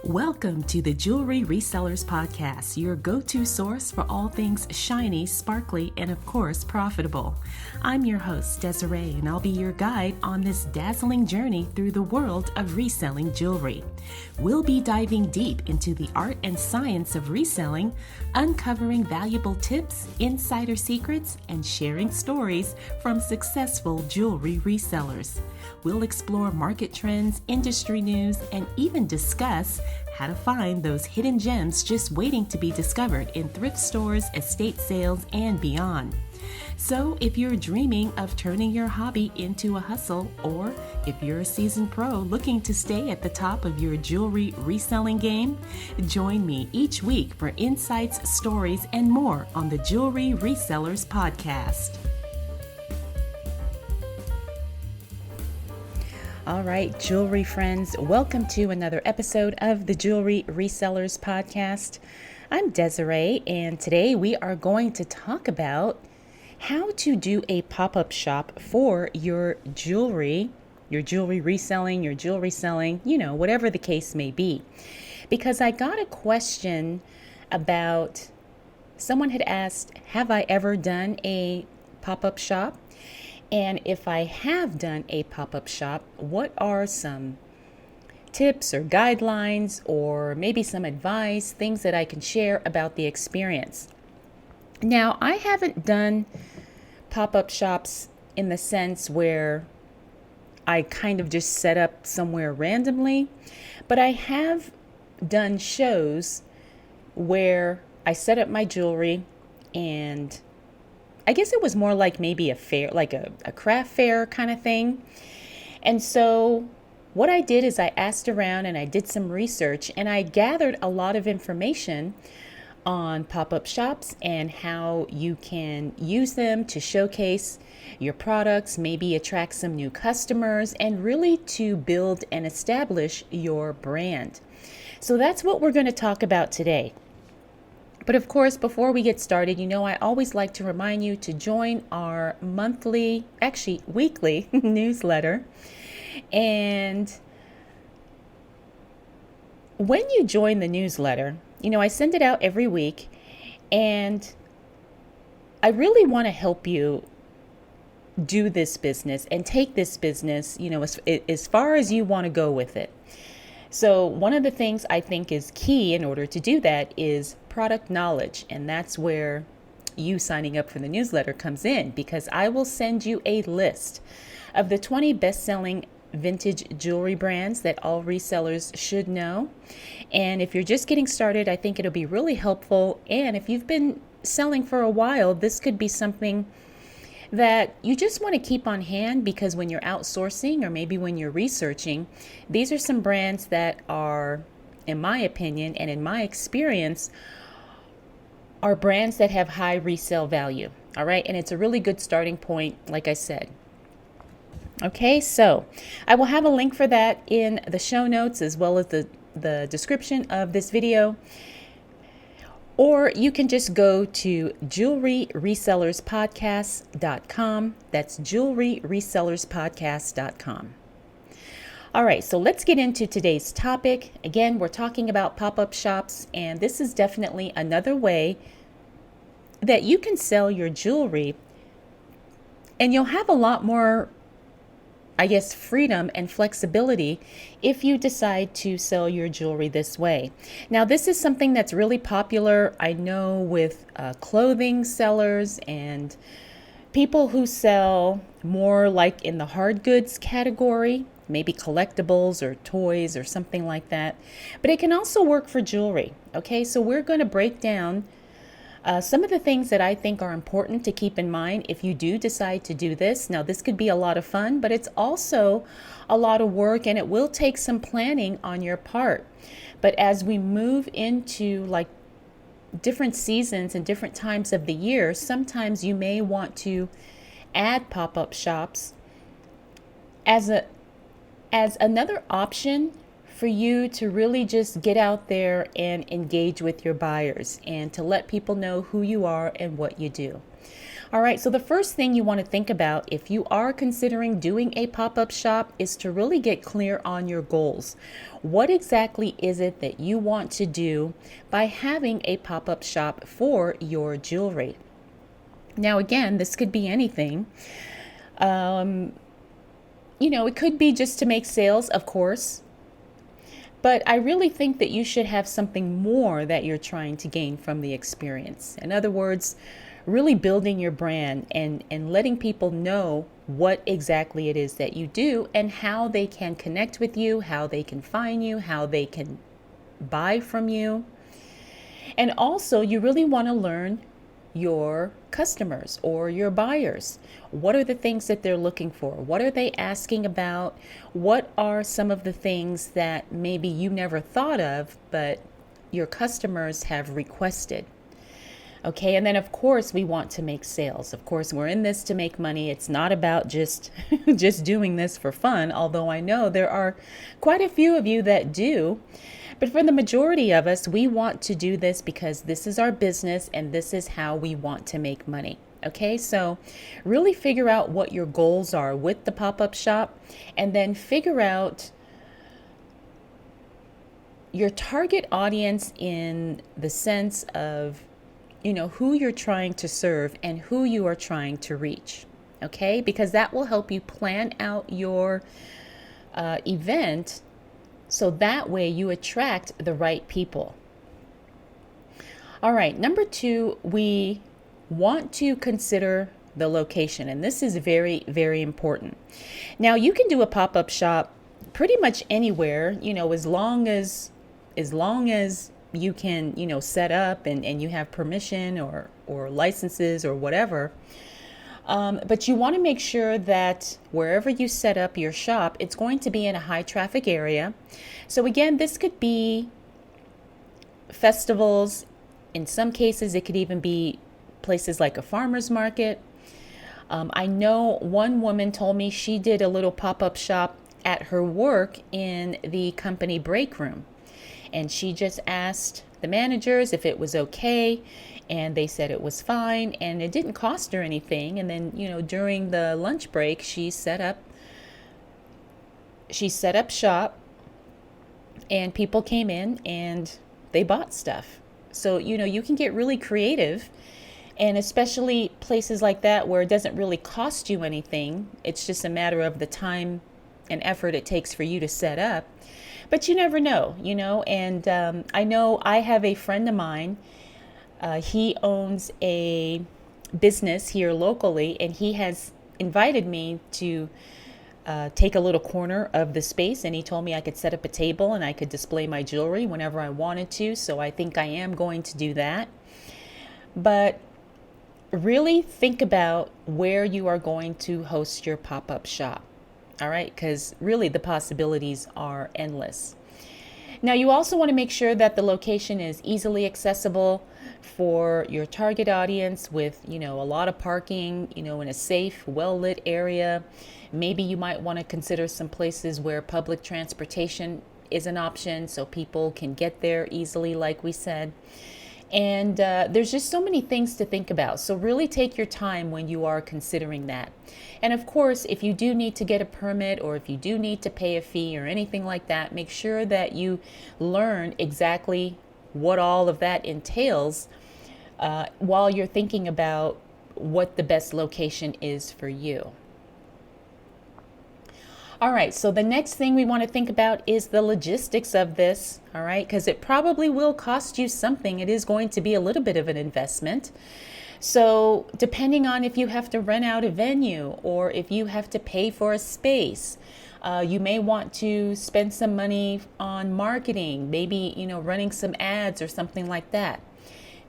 Welcome to the Jewelry Resellers Podcast, your go-to source for all things shiny, sparkly, and of course, profitable. I'm your host, Desiree, and I'll be your guide on this dazzling journey through the world of reselling jewelry. We'll be diving deep into the art and science of reselling, uncovering valuable tips, insider secrets, and sharing stories from successful jewelry resellers. We'll explore market trends, industry news, and even discuss how to find those hidden gems just waiting to be discovered in thrift stores, estate sales, and beyond. So if you're dreaming of turning your hobby into a hustle, or if you're a seasoned pro looking to stay at the top of your jewelry reselling game, join me each week for insights, stories, and more on the Jewelry Resellers Podcast. All right, jewelry friends, welcome to another episode of the Jewelry Resellers Podcast. I'm Desiree, and today we are going to talk about how to do a pop-up shop for your jewelry reselling, your jewelry selling, whatever the case may be. Because I got a question about, someone had asked, have I ever done a pop-up shop? And if I have done a pop-up shop, what are some tips or guidelines or maybe some advice, things that I can share about the experience? Now, I haven't done pop-up shops in the sense where I kind of just set up somewhere randomly, but I have done shows where I set up my jewelry, and I guess it was more like maybe a fair, like a craft fair kind of thing. And so what I did is I asked around and I did some research, and I gathered a lot of information on pop-up shops and how you can use them to showcase your products, maybe attract some new customers, and really to build and establish your brand. So that's what we're going to talk about today. But of course, before we get started, I always like to remind you to join our weekly newsletter. And when you join the newsletter, I send it out every week, and I really want to help you do this business and take this business, as far as you want to go with it. So one of the things I think is key in order to do that is product knowledge. And that's where you signing up for the newsletter comes in, because I will send you a list of the 20 best-selling vintage jewelry brands that all resellers should know. And if you're just getting started, I think it'll be really helpful. And if you've been selling for a while, this could be something that you just want to keep on hand, because when you're outsourcing or maybe when you're researching, these are some brands that are, in my opinion and in my experience, are brands that have high resale value. All right. And it's a really good starting point, like I said. Okay, so I will have a link for that in the show notes, as well as the description of this video. Or you can just go to jewelryresellerspodcast.com. That's jewelryresellerspodcast.com. All right, so let's get into today's topic. Again, we're talking about pop-up shops, and this is definitely another way that you can sell your jewelry, and you'll have a lot more, freedom and flexibility if you decide to sell your jewelry this way. Now, this is something that's really popular, I know, with clothing sellers and people who sell more like in the hard goods category, maybe collectibles or toys or something like that. But it can also work for jewelry. Okay, so we're going to break down some of the things that I think are important to keep in mind if you do decide to do this. Now, this could be a lot of fun, but it's also a lot of work, and it will take some planning on your part. But as we move into different seasons and different times of the year, sometimes you may want to add pop-up shops as another option for you to really just get out there and engage with your buyers and to let people know who you are and what you do. All right, so the first thing you want to think about if you are considering doing a pop-up shop is to really get clear on your goals. What exactly is it that you want to do by having a pop-up shop for your jewelry? Now, again, this could be anything. It could be just to make sales, of course. But I really think that you should have something more that you're trying to gain from the experience. In other words, really building your brand and letting people know what exactly it is that you do and how they can connect with you, how they can find you, how they can buy from you. And also, you really want to learn your customers or your buyers. What are the things that they're looking for? What are they asking about? What are some of the things that maybe you never thought of, but your customers have requested? Okay, and then of course we want to make sales. Of course, we're in this to make money. It's not about just just doing this for fun, although I know there are quite a few of you that do. But for the majority of us, we want to do this because this is our business and this is how we want to make money. Okay, so really figure out what your goals are with the pop-up shop and then figure out your target audience in the sense of who you're trying to serve and who you are trying to reach. Okay, because that will help you plan out your event so that way you attract the right people. All right, number 2, we want to consider the location, and this is very, very important. Now, you can do a pop-up shop pretty much anywhere, as long as you can, set up and you have permission or licenses or whatever. But you want to make sure that wherever you set up your shop, it's going to be in a high traffic area. So again, this could be festivals. In some cases, it could even be places like a farmer's market. I know one woman told me she did a little pop-up shop at her work in the company break room. And she just asked the managers if it was okay, and they said it was fine, and it didn't cost her anything. And then, during the lunch break, she set up shop, and people came in and they bought stuff. So, you can get really creative, and especially places like that where it doesn't really cost you anything. It's just a matter of the time and effort it takes for you to set up. But you never know, and I know I have a friend of mine. He owns a business here locally, and he has invited me to take a little corner of the space, and he told me I could set up a table and I could display my jewelry whenever I wanted to. So I think I am going to do that. But really think about where you are going to host your pop-up shop. All right, because really the possibilities are endless. Now, you also want to make sure that the location is easily accessible for your target audience with, a lot of parking, in a safe, well-lit area. Maybe you might want to consider some places where public transportation is an option so people can get there easily, like we said. And there's just so many things to think about. So really take your time when you are considering that. And of course, if you do need to get a permit or if you do need to pay a fee or anything like that, make sure that you learn exactly what all of that entails while you're thinking about what the best location is for you. All right, so the next thing we want to think about is the logistics of this, all right, because it probably will cost you something. It is going to be a little bit of an investment. So depending on if you have to rent out a venue or if you have to pay for a space, you may want to spend some money on marketing, maybe, running some ads or something like that.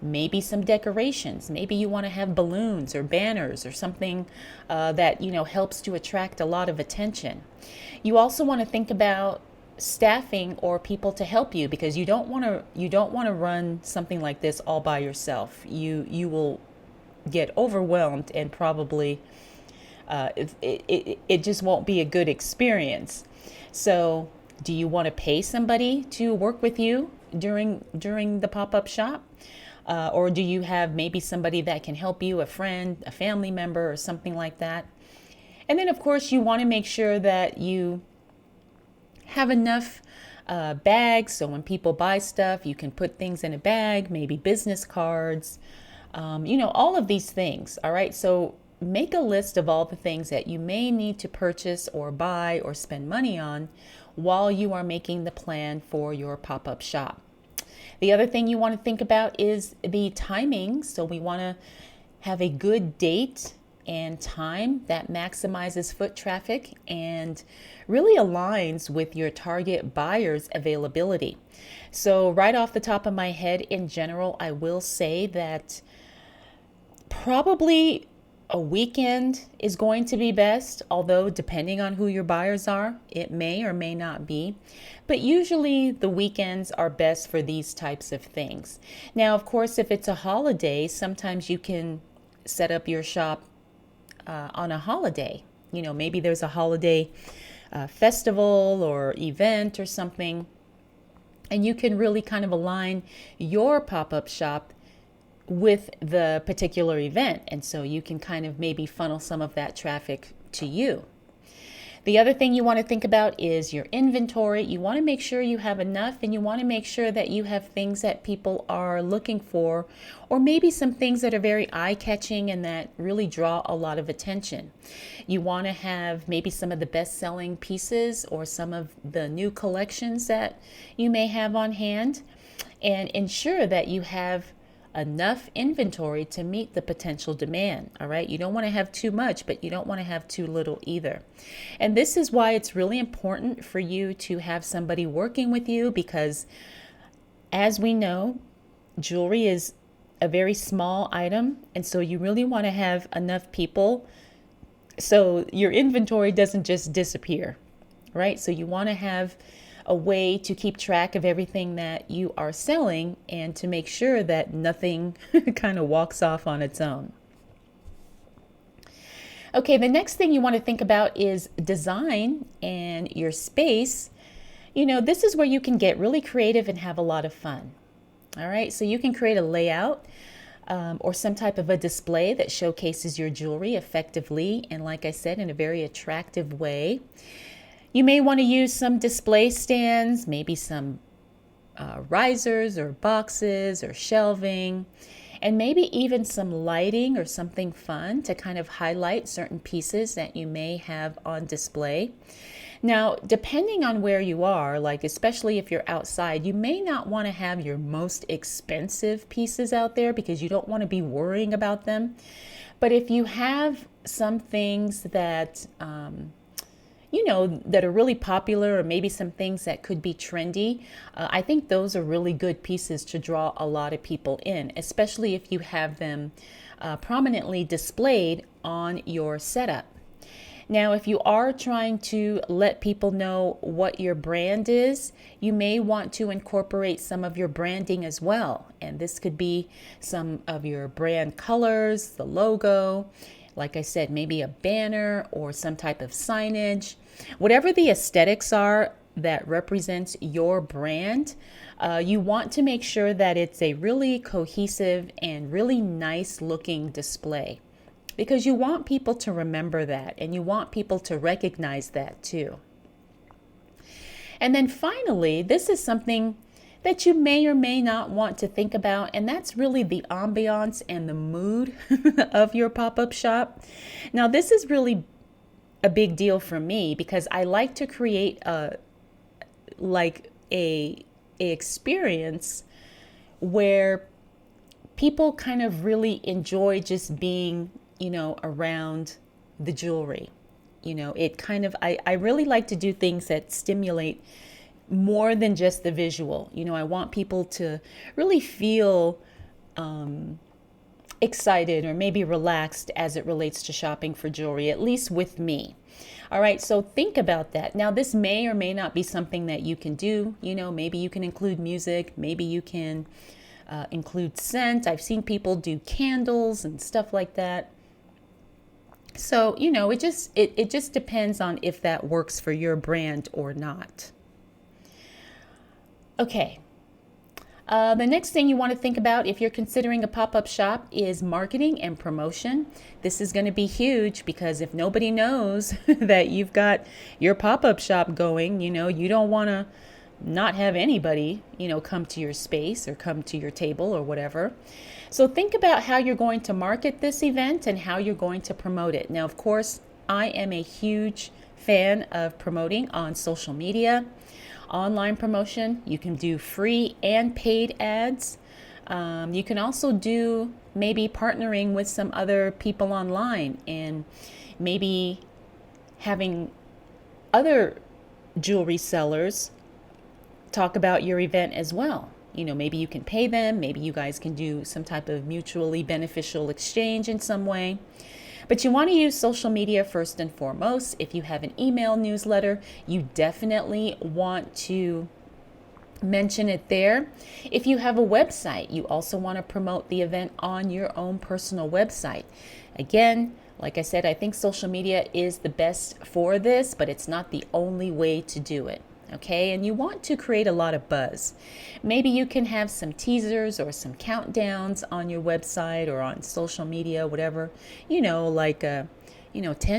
Maybe some decorations. Maybe you want to have balloons or banners or something that helps to attract a lot of attention. You also want to think about staffing or people to help you because you don't want to run something like this all by yourself. You will get overwhelmed and probably it just won't be a good experience. So, do you want to pay somebody to work with you during the pop-up shop? Or do you have maybe somebody that can help you, a friend, a family member, or something like that? And then, of course, you want to make sure that you have enough bags so when people buy stuff, you can put things in a bag, maybe business cards, all of these things. All right. So make a list of all the things that you may need to purchase or buy or spend money on while you are making the plan for your pop-up shop. The other thing you want to think about is the timing. So we want to have a good date and time that maximizes foot traffic and really aligns with your target buyer's availability. So right off the top of my head, in general, I will say that probably a weekend is going to be best, although depending on who your buyers are, it may or may not be. But usually the weekends are best for these types of things. Now, of course, if it's a holiday, sometimes you can set up your shop on a holiday. Maybe there's a holiday festival or event or something, and you can really kind of align your pop-up shop with the particular event. And so you can kind of maybe funnel some of that traffic to you. The other thing you want to think about is your inventory. You want to make sure you have enough, and you want to make sure that you have things that people are looking for, or maybe some things that are very eye-catching and that really draw a lot of attention. You want to have maybe some of the best-selling pieces or some of the new collections that you may have on hand, and ensure that you have enough inventory to meet the potential demand. All right. You don't want to have too much, but you don't want to have too little either. And this is why it's really important for you to have somebody working with you, because as we know, jewelry is a very small item. And so you really want to have enough people so your inventory doesn't just disappear. Right. So you want to have a way to keep track of everything that you are selling and to make sure that nothing kind of walks off on its own. Okay, the next thing you want to think about is design and your space. This is where you can get really creative and have a lot of fun. All right, so you can create a layout or some type of a display that showcases your jewelry effectively and, like I said, in a very attractive way. You may want to use some display stands, maybe some risers or boxes or shelving, and maybe even some lighting or something fun to kind of highlight certain pieces that you may have on display. Now, depending on where you are, like especially if you're outside, you may not want to have your most expensive pieces out there because you don't want to be worrying about them. But if you have some things that that are really popular, or maybe some things that could be trendy, I think those are really good pieces to draw a lot of people in, especially if you have them prominently displayed on your setup. Now, if you are trying to let people know what your brand is, you may want to incorporate some of your branding as well. And this could be some of your brand colors, the logo, like I said, maybe a banner or some type of signage. Whatever the aesthetics are that represents your brand, you want to make sure that it's a really cohesive and really nice looking display, because you want people to remember that and you want people to recognize that too. And then finally, this is something that you may or may not want to think about, and that's really the ambiance and the mood of your pop-up shop. Now, this is really a big deal for me because I like to create a experience where people kind of really enjoy just being, around the jewelry. I really like to do things that stimulate more than just the visual. I want people to really feel excited or maybe relaxed as it relates to shopping for jewelry, at least with me. All right, so think about that. Now, this may or may not be something that you can do. Maybe you can include music, maybe you can include scent. I've seen people do candles and stuff like that. So, it just depends on if that works for your brand or not. Okay, The next thing you want to think about if you're considering a pop-up shop is marketing and promotion. This is going to be huge because if nobody knows that you've got your pop-up shop going, you don't want to not have anybody, come to your space or come to your table or whatever. So think about how you're going to market this event and how you're going to promote it. Now, of course, I am a huge fan of promoting on social media. Online promotion, you can do free and paid ads. You can also do maybe partnering with some other people online and maybe having other jewelry sellers talk about your event as well. Maybe you can pay them, maybe you guys can do some type of mutually beneficial exchange in some way. But you want to use social media first and foremost. If you have an email newsletter, you definitely want to mention it there. If you have a website, you also want to promote the event on your own personal website. Again, like I said, I think social media is the best for this, but it's not the only way to do it. Okay, and you want to create a lot of buzz. Maybe you can have some teasers or some countdowns on your website or on social media, whatever, like 10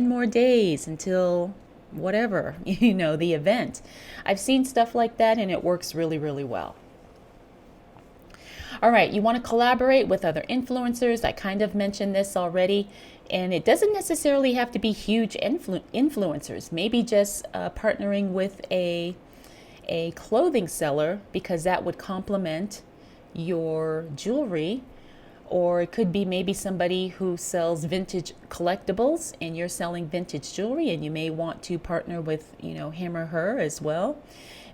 more days until whatever, the event. I've seen stuff like that and it works really, really well. All right, you want to collaborate with other influencers. I kind of mentioned this already. And it doesn't necessarily have to be huge influencers. Maybe just partnering with a clothing seller because that would complement your jewelry. Or it could be maybe somebody who sells vintage collectibles and you're selling vintage jewelry and you may want to partner with, him or her as well.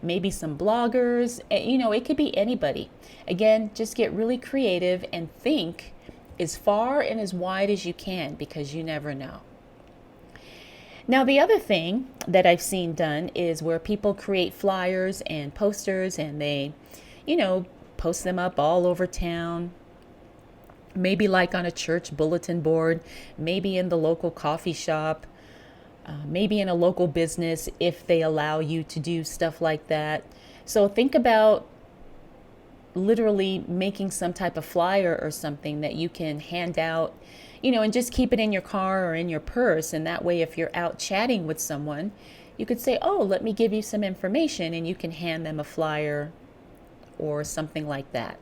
Maybe some bloggers, it could be anybody. Again, just get really creative and think as far and as wide as you can because you never know. Now, the other thing that I've seen done is where people create flyers and posters and they, post them up all over town. Maybe like on a church bulletin board, maybe in the local coffee shop, maybe in a local business if they allow you to do stuff like that. So think about literally making some type of flyer or something that you can hand out, and just keep it in your car or in your purse. And that way, if you're out chatting with someone, you could say, oh, let me give you some information, and you can hand them a flyer or something like that.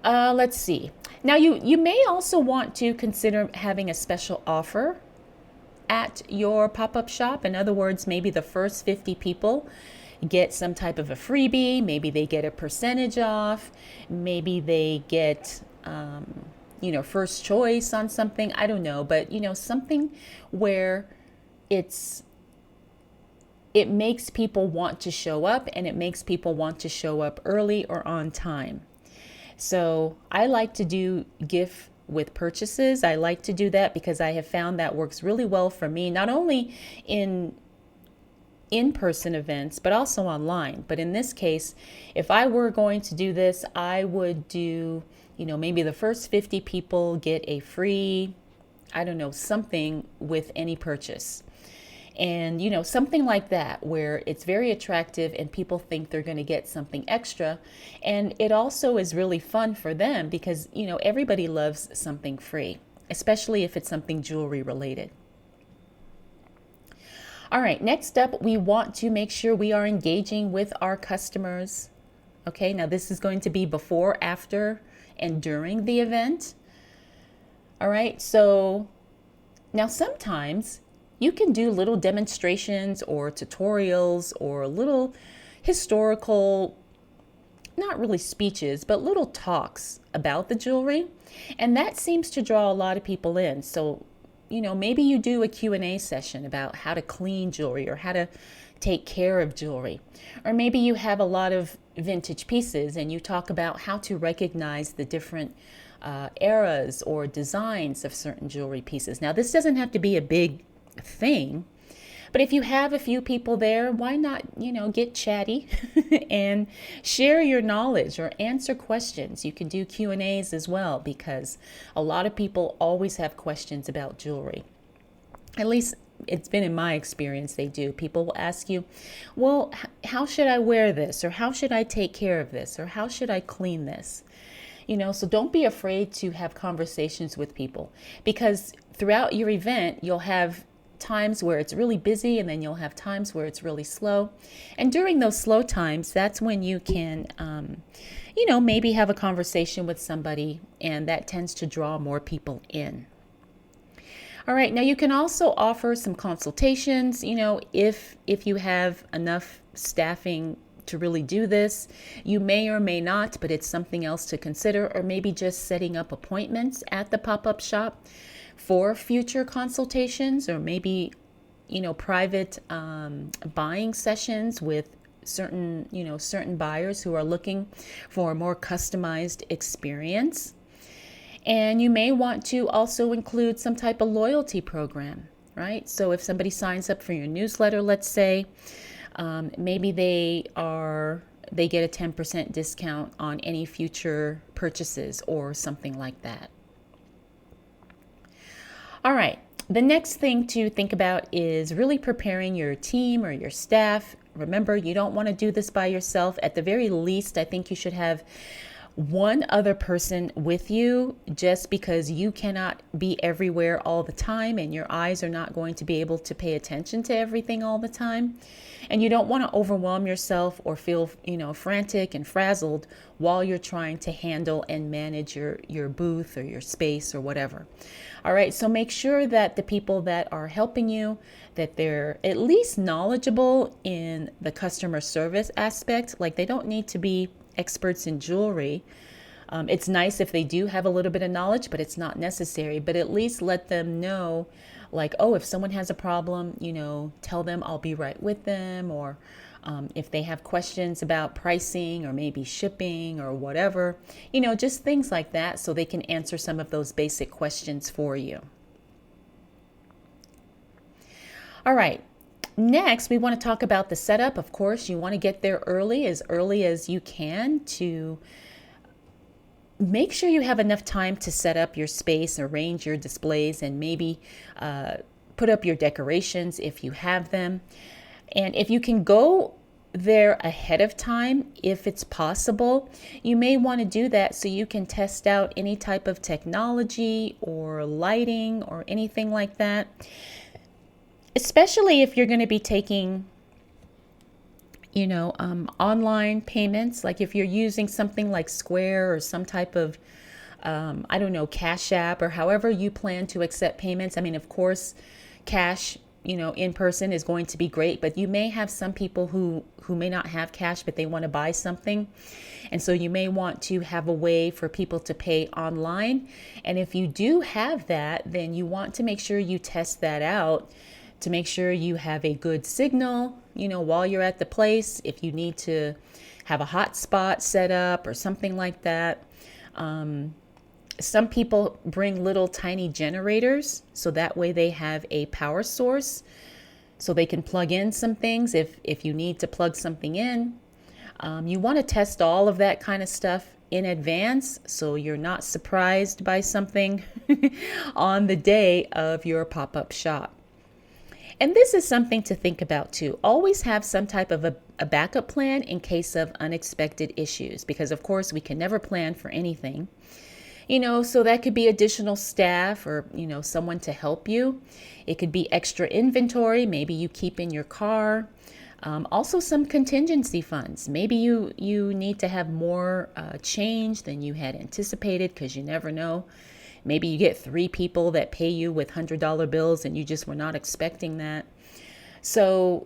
Let's see. Now, you may also want to consider having a special offer at your pop-up shop. In other words, maybe the first 50 people get some type of a freebie. Maybe they get a percentage off. Maybe they get, first choice on something. I don't know, but something where it makes people want to show up and it makes people want to show up early or on time. So I like to do gift with purchases. I like to do that because I have found that works really well for me, not only in-person events, but also online. But in this case, if I were going to do this, I would do, maybe the first 50 people get a free, something with any purchase. And, something like that where it's very attractive and people think they're going to get something extra. And it also is really fun for them because, everybody loves something free, especially if it's something jewelry related. All right, next up, we want to make sure we are engaging with our customers. Okay, now this is going to be before, after, and during the event. All right, so now sometimes you can do little demonstrations or tutorials or little historical, not really speeches, but little talks about the jewelry. And that seems to draw a lot of people in. So maybe you do a Q&A session about how to clean jewelry or how to take care of jewelry. Or maybe you have a lot of vintage pieces and you talk about how to recognize the different eras or designs of certain jewelry pieces. Now, this doesn't have to be a big thing, but if you have a few people there, why not, get chatty and share your knowledge or answer questions. You can do Q&As as well because a lot of people always have questions about jewelry. At least it's been in my experience, they do. People will ask you, well, how should I wear this? Or how should I take care of this? Or how should I clean this? So don't be afraid to have conversations with people, because throughout your event, you'll have times where it's really busy, and then you'll have times where it's really slow. And during those slow times, that's when you can, maybe have a conversation with somebody, and that tends to draw more people in. All right, now you can also offer some consultations, if you have enough staffing to really do this. You may or may not, but it's something else to consider, or maybe just setting up appointments at the pop-up shop for future consultations, or maybe, private buying sessions with certain buyers who are looking for a more customized experience. And you may want to also include some type of loyalty program, right? So if somebody signs up for your newsletter, let's say, maybe they get a 10% discount on any future purchases or something like that. All right. The next thing to think about is really preparing your team or your staff. Remember, you don't want to do this by yourself. At the very least, I think you should have one other person with you, just because you cannot be everywhere all the time, and your eyes are not going to be able to pay attention to everything all the time. And you don't want to overwhelm yourself or feel, frantic and frazzled while you're trying to handle and manage your booth or your space or whatever. All right, so make sure that the people that are helping you, that they're at least knowledgeable in the customer service aspect. Like, they don't need to be experts in jewelry. It's nice if they do have a little bit of knowledge, but it's not necessary. But at least let them know, like, oh, if someone has a problem, tell them I'll be right with them. Or if they have questions about pricing or maybe shipping or whatever, just things like that, so they can answer some of those basic questions for you. All right. Next, we want to talk about the setup. Of course, you want to get there early as you can, to make sure you have enough time to set up your space, arrange your displays, and maybe put up your decorations if you have them. And if you can go there ahead of time, if it's possible, you may want to do that so you can test out any type of technology or lighting or anything like that. Especially if you're going to be taking, online payments, like if you're using something like Square or some type of, Cash App, or however you plan to accept payments. I mean, of course, cash, in person is going to be great, but you may have some people who may not have cash, but they want to buy something. And so you may want to have a way for people to pay online. And if you do have that, then you want to make sure you test that out, to make sure you have a good signal, while you're at the place. If you need to have a hotspot set up or something like that. Some people bring little tiny generators, so that way they have a power source, so they can plug in some things if you need to plug something in. You want to test all of that kind of stuff in advance, so you're not surprised by something on the day of your pop-up shop. And this is something to think about too. Always have some type of a backup plan in case of unexpected issues, because of course we can never plan for anything. So that could be additional staff or, someone to help you. It could be extra inventory, maybe you keep in your car. Also some contingency funds. Maybe you need to have more change than you had anticipated, because you never know. Maybe you get 3 people that pay you with $100 bills and you just were not expecting that. So,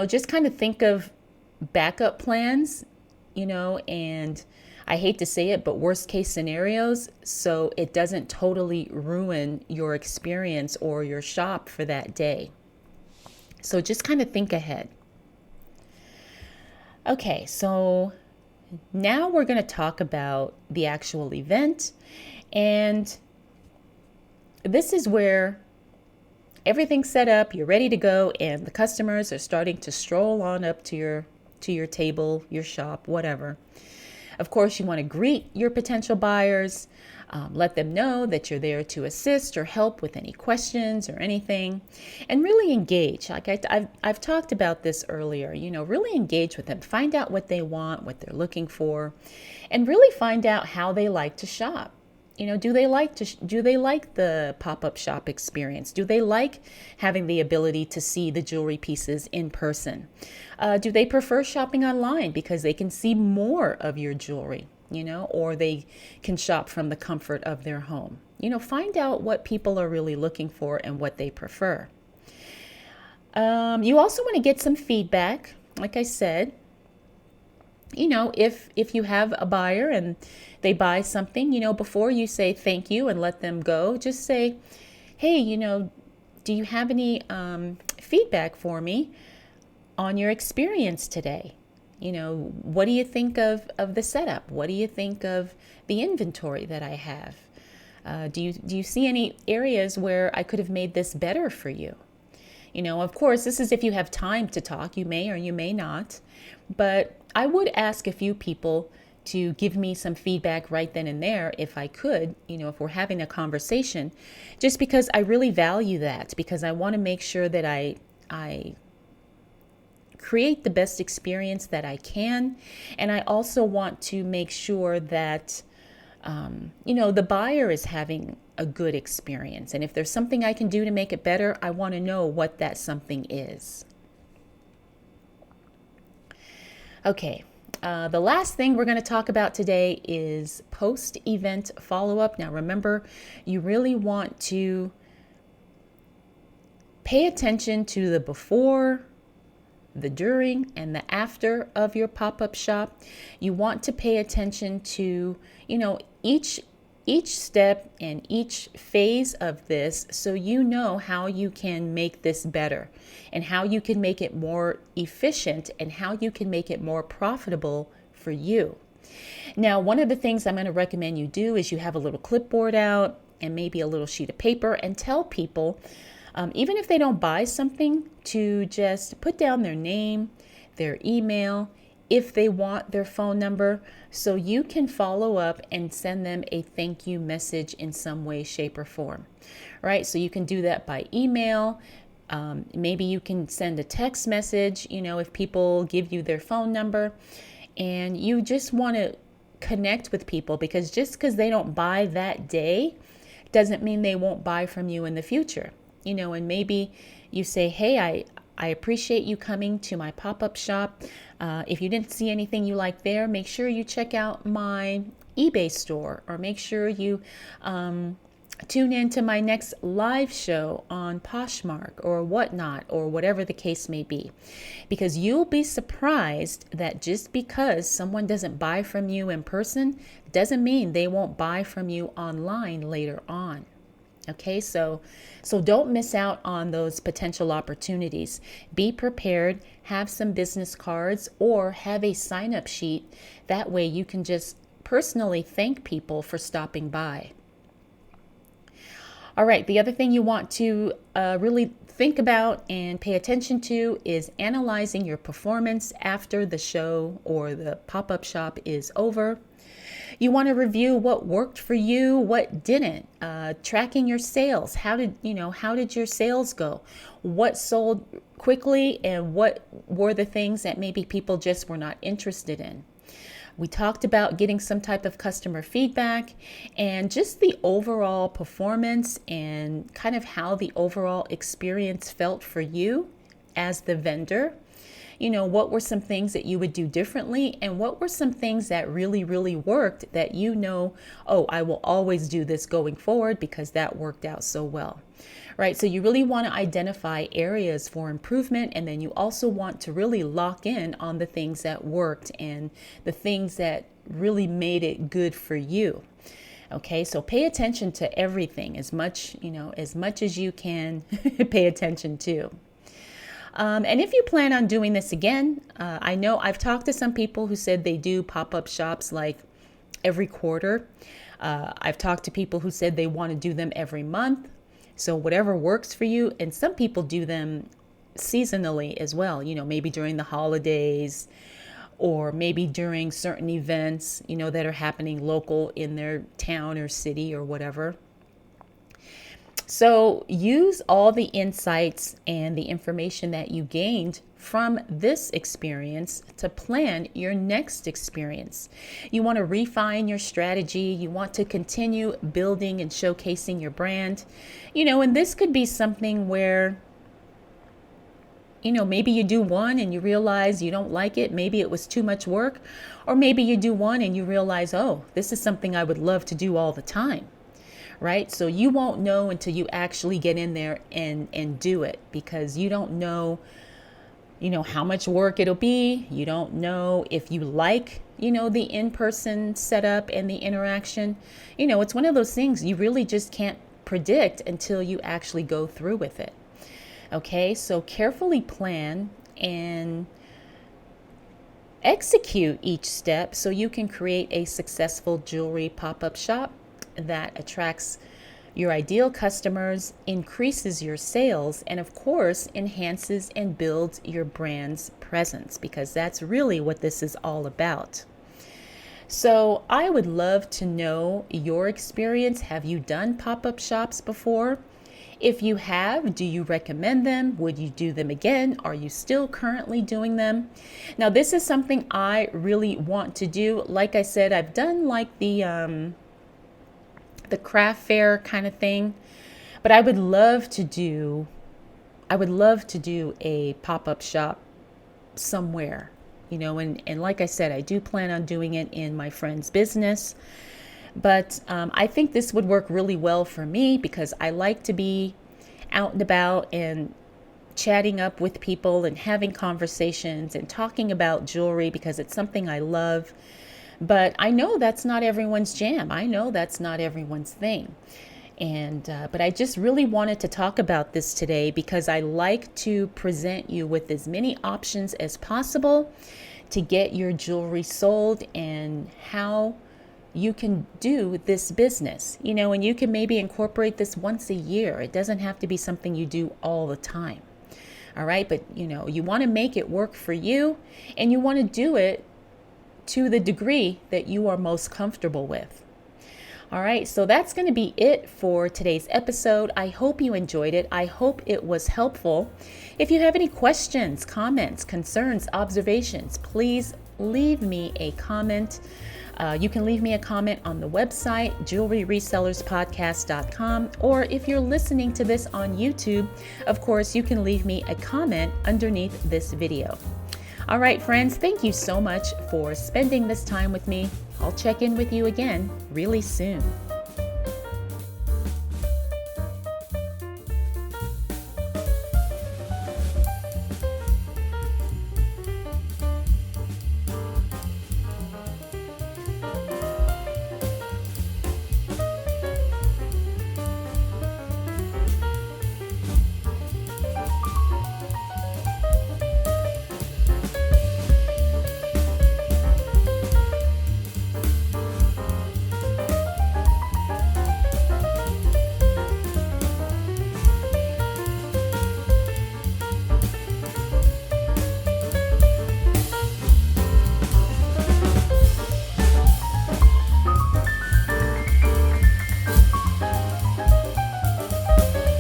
just kind of think of backup plans, and I hate to say it, but worst case scenarios, so it doesn't totally ruin your experience or your shop for that day. So just kind of think ahead. Okay, so now we're going to talk about the actual event. And this is where everything's set up, you're ready to go, and the customers are starting to stroll on up to your table, your shop, whatever. Of course, you want to greet your potential buyers, let them know that you're there to assist or help with any questions or anything, and really engage. Like I've talked about this earlier, really engage with them. Find out what they want, what they're looking for, and really find out how they like to shop. Do they like the pop-up shop experience? Do they like having the ability to see the jewelry pieces in person? Do they prefer shopping online because they can see more of your jewelry, or they can shop from the comfort of their home? Find out what people are really looking for and what they prefer. You also want to get some feedback. Like I said, if you have a buyer and they buy something, before you say thank you and let them go, just say, hey, do you have any feedback for me on your experience today? What do you think of the setup? What do you think of the inventory that I have? Do you see any areas where I could have made this better for you? Of course, this is if you have time to talk. You may or you may not. But I would ask a few people to give me some feedback right then and there if I could, if we're having a conversation, just because I really value that, because I want to make sure that I create the best experience that I can. And I also want to make sure that, the buyer is having a good experience. And if there's something I can do to make it better, I want to know what that something is. Okay, the last thing we're going to talk about today is post-event follow-up. Now, remember, you really want to pay attention to the before, the during, and the after of your pop-up shop. You want to pay attention to, each step and each phase of this, so you know how you can make this better and how you can make it more efficient and how you can make it more profitable for you. Now, one of the things I'm going to recommend you do is you have a little clipboard out and maybe a little sheet of paper, and tell people, even if they don't buy something, to just put down their name, their email, if they want their phone number, so you can follow up and send them a thank you message in some way, shape, or form. Right? So you can do that by email. Maybe you can send a text message, if people give you their phone number, and you just want to connect with people, because just because they don't buy that day doesn't mean they won't buy from you in the future. And maybe you say, hey, I appreciate you coming to my pop-up shop. If you didn't see anything you like there, make sure you check out my eBay store, or make sure you tune in to my next live show on Poshmark or whatnot, or whatever the case may be. Because you'll be surprised that just because someone doesn't buy from you in person doesn't mean they won't buy from you online later on. Okay, so don't miss out on those potential opportunities. Be prepared, have some business cards, or have a sign-up sheet. That way you can just personally thank people for stopping by. All right, the other thing you want to really think about and pay attention to is analyzing your performance after the show or the pop-up shop is over. You want to review what worked for you, what didn't. Tracking your sales. How did your sales go? What sold quickly, and what were the things that maybe people just were not interested in? We talked about getting some type of customer feedback, and just the overall performance and kind of how the overall experience felt for you as the vendor. What were some things that you would do differently, and what were some things that really, really worked that I will always do this going forward because that worked out so well. Right? So you really want to identify areas for improvement, and then you also want to really lock in on the things that worked and the things that really made it good for you. Okay, so pay attention to everything as much as you can pay attention to. And if you plan on doing this again, I know I've talked to some people who said they do pop-up shops like every quarter. I've talked to people who said they want to do them every month. So whatever works for you. And some people do them seasonally as well, maybe during the holidays, or maybe during certain events, that are happening local in their town or city or whatever. So use all the insights and the information that you gained from this experience to plan your next experience. You want to refine your strategy. You want to continue building and showcasing your brand. And this could be something where, maybe you do one and you realize you don't like it. Maybe it was too much work. Or maybe you do one and you realize, oh, this is something I would love to do all the time. Right? So you won't know until you actually get in there and do it, because you don't know, how much work it'll be. You don't know if you like, the in-person setup and the interaction. It's one of those things you really just can't predict until you actually go through with it. Okay, so carefully plan and execute each step so you can create a successful jewelry pop-up shop that attracts your ideal customers, increases your sales, and of course, enhances and builds your brand's presence, because that's really what this is all about. So I would love to know your experience. Have you done pop-up shops before? If you have, do you recommend them? Would you do them again? Are you still currently doing them? Now, this is something I really want to do. Like I said, I've done like the craft fair kind of thing, but I would love to do a pop-up shop somewhere, and like I said, I do plan on doing it in my friend's business, but I think this would work really well for me, because I like to be out and about and chatting up with people and having conversations and talking about jewelry, because it's something I love. But I know that's not everyone's jam. I know that's not everyone's thing. But I just really wanted to talk about this today, because I like to present you with as many options as possible to get your jewelry sold, and how you can do this business, and you can maybe incorporate this once a year. It doesn't have to be something you do all the time. All right. But, you want to make it work for you, and you want to do it to the degree that you are most comfortable with. All right, so that's going to be it for today's episode. I hope you enjoyed it. I hope it was helpful. If you have any questions, comments, concerns, observations, please leave me a comment. You can leave me a comment on the website, jewelryresellerspodcast.com, or if you're listening to this on YouTube, of course, you can leave me a comment underneath this video. All right, friends, thank you so much for spending this time with me. I'll check in with you again really soon.